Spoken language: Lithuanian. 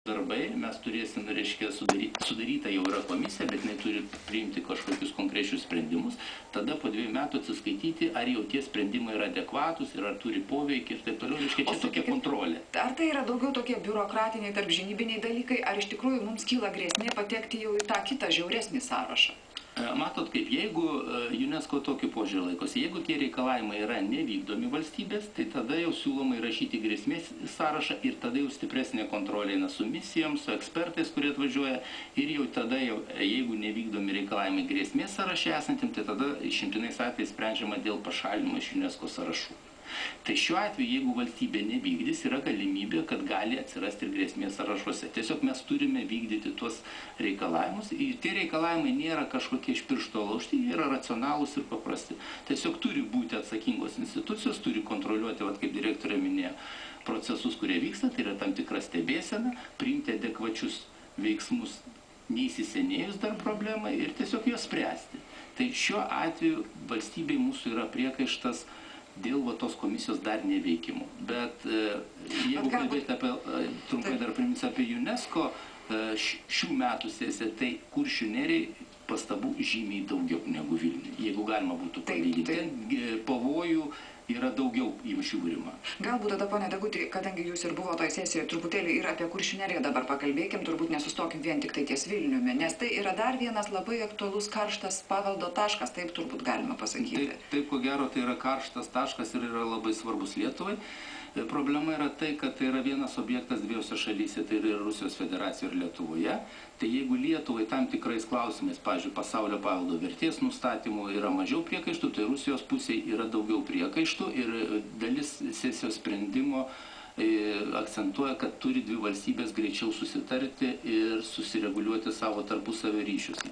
darbai, mes turėsim, reiškia, sudaryta jau yra komisija, bet jinai turi priimti kažkokius konkrečius sprendimus, tada po 2 metų atsiskaityti, ar jau tie sprendimai yra adekvatus ir ar turi poveikį ir taip toliau, reiškia, čia tokia kontrolė. Ar tai yra daugiau tokie biurokratiniai, tarpžinybiniai dalykai, ar iš tikrųjų mums kyla grėsmė patekti jau į tą kitą žiauresnį sąrašą? Matot, kaip jeigu UNESCO tokį požiūrį laikosi, jeigu tie reikalavimai yra nevykdomi valstybės, tai tada jau siūloma įrašyti grėsmės sąrašą ir tada jau stipresnė kontrolė eina su misijom, su ekspertais, kurie atvažiuoja ir jau tada, jeigu nevykdomi reikalavimai grėsmės sąraše esantim, tai tada išimtinais atvejais sprendžiama dėl pašalinimo iš UNESCO sąrašų. Tai šiuo atveju, jeigu valstybė nevykdys, yra galimybė, kad gali atsirasti ir grėsmės sąrašuose. Tiesiog mes turime vykdyti tuos reikalavimus. Ir tie reikalavimai nėra kažkokie iš piršto laužti, jie yra racionalūs ir paprasti. Tiesiog turi būti atsakingos institucijos, turi kontroliuoti, kaip direktorė minėjo, procesus, kurie vyksta, tai yra tam tikra stebėsena, priimti adekvačius veiksmus neįsisenėjus dar problemą ir tiesiog juos spręsti. Tai šiuo atveju valstybei mūsų yra priekaištas dėl tos komisijos dar neveikimų. Bet jeigu kalbėti apie, trumpai dar priminsiu apie UNESCO šių metų sesiją, tai Kuršių nerijai pastabų žymiai daugiau negu Vilniuje, jeigu galima būtų palyginti. Ten pavojų yra daugiau į žiūrima. Galbūt tada, pone Deguti, kadangi jūs ir buvo toj sesijoje, truputėlį ir apie Kuršių neriją dabar pakalbėkim, turbūt nesustokim vien tik tai ties Vilniumi, nes tai yra dar vienas labai aktualus karštas paveldo taškas, taip turbūt galima pasakyti. Taip, ko gero, tai yra karštas taškas ir yra labai svarbus Lietuvai. Problema yra tai, kad tai yra vienas objektas dviejose šalyse, tai yra Rusijos federacijoje ir Lietuvoje. Tai jeigu Lietuvai tam tikrais klausimais, pavyzdžiui, pasaulio paveldo vertės nustatymų yra mažiau priekaištų, tai Rusijos pusėje yra daugiau priekaištų ir dalis sesijos sprendimo akcentuoja, kad turi dvi valstybės greičiau susitarti ir susireguliuoti savo tarpusavio ryšius.